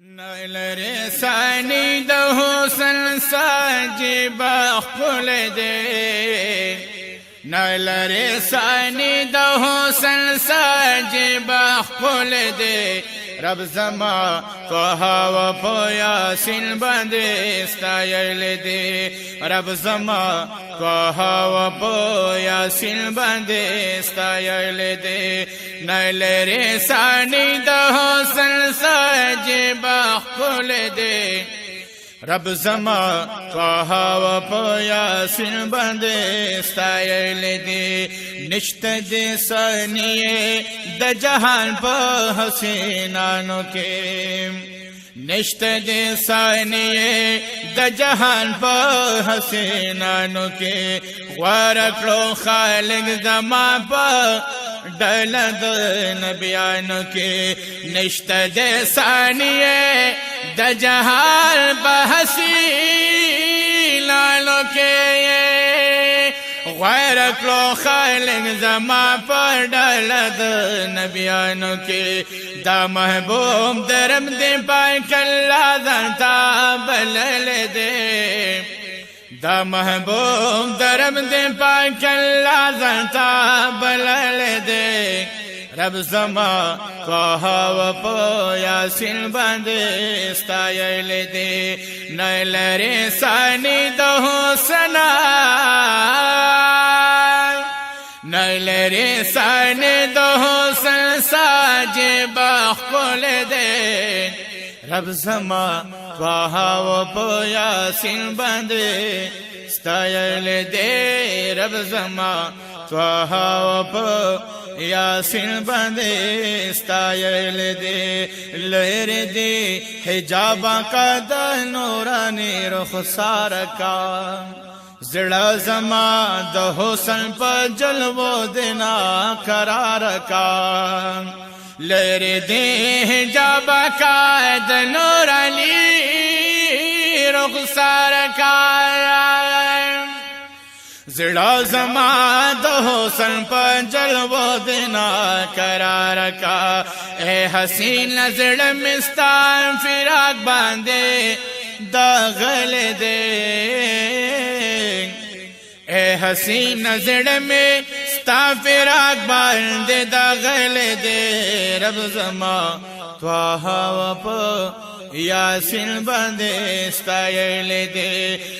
नलरे सानी द हुसन साजिबा खुल दे, नलरे सानी द हुसन साजिबा खुल दे। रब जमा कहाव पोया सिल बंदे स्टाइल दे, रब जमा कहाव पोया सिल बंदे स्टाइल दे। नलरे सानी द हुसन साजिबा खुल दे, रब जमा कहाव पोया सिल बंदे स्टाइल दे। निश्त दे सनिए द जहान प हसीनानो के, निश्त दे सनिए द जहान प हसीनानो के। वारकड़ो खालिक जमा प डलद नबियानो के। निश्त दे सनिए द जहान प हसीनानो के। वारकड़ो खालिक जमा पर डलद नबियानो के। दा महबूब दरम दे पाए कल्ला दंता बलल दे, दा महबूब दरम दे पाए कल्ला दंता बलल दे। रब जमा कहाव पोया सिल बंदे स्टाइल दे। नलरे सानी दो सना, नलरे सानी दो सन साजिबा खुल दे। रब जमा कहाव पोया सिल बंदे स्टाइल दे, रब जमा कहाव पोया सिल बंदे स्टाइल दे। लहर दे हिजाबा का द नूरानी रुखसार का, जड़ा जमा द हुसन पर जलवो देना करार का। लहर दे हिजाबा का द नूरानी रुखसार का, जड़ा जमा द हुसन पर जलवो देना करार का। ए हसीन नजर मिस्तान फिराक बांधे दागल दे, ए हसीन नजर में स्ता फिराक बांधे दागल दे। रब जमा त्वाहाव यासिन बंदे स्टाइल दे।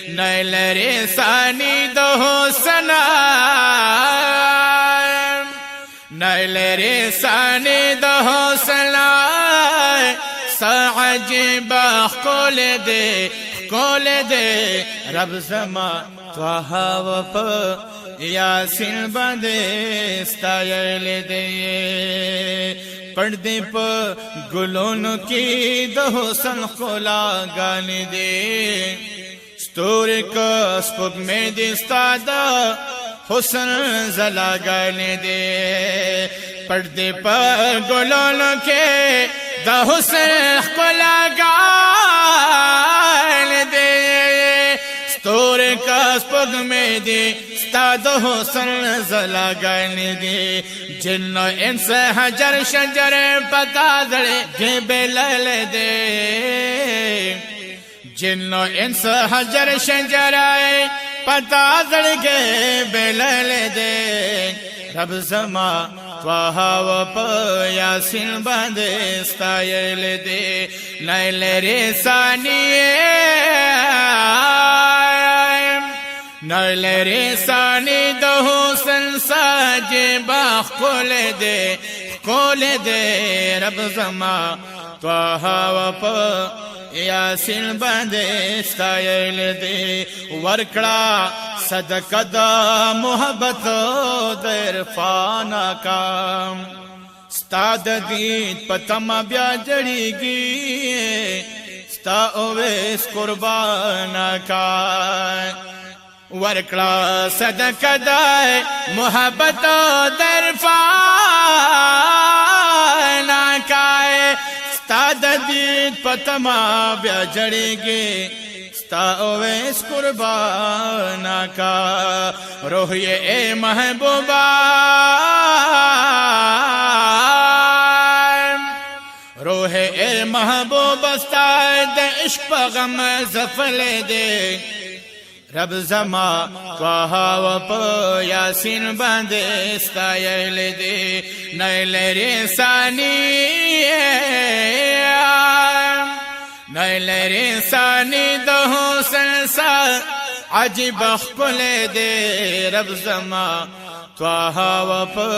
नलरे सानी दो सना, नलरे सानी दो सना साजिबा खोल दे, खोल दे। रब जमा त्वाहाव यासिन बंदे स्टाइल दे। पर्दे पर गुलों की दहुसन खोला गाने दे, स्टोर का स्पुक में दिस्तादा हुसन जला गाने दे। पर्दे पर गुलों के दहुसन खोला गाने दे, स्टोर का स्पुक में दिस्तादा हुसन जला गाने दे। जिन्नो इंस हजर शजर पता दड़े के बेलल दे, जिन्नो इंस हजर शजर पता दड़ के बेलल दे। रब जमा त्वाहाव यासिन बंदे स्टाइल दे। नलरे सानिए, नलरे सानी दो हुसन साजिबा खुल दे, खोल दे। रब जमा त्वाहाव यासिन बंदे स्टाइल दे। वरकड़ा सदकदा मोहब्बत दरफाना का, स्ताद दीद पतमा ब्या जड़ीगी स्ता ओवेस कुर्बाना का। वरकड़ा सदकदा मोहब्बत दरफाना का, स्ताद दीद पतमा ब्या जड़ेगे स्ता ओवेस कुर्बाना का। रोहिए ए महबूबा, रो روح اے محبوب استا د عشق په غم زفل دے رب زما طه و په یاسین باندې ستایل دے نیل رسانی نیل رسانی د حسن سا عجیب خپل دے رب زما طه و په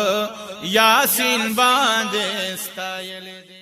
یاسین باندې ستایل دے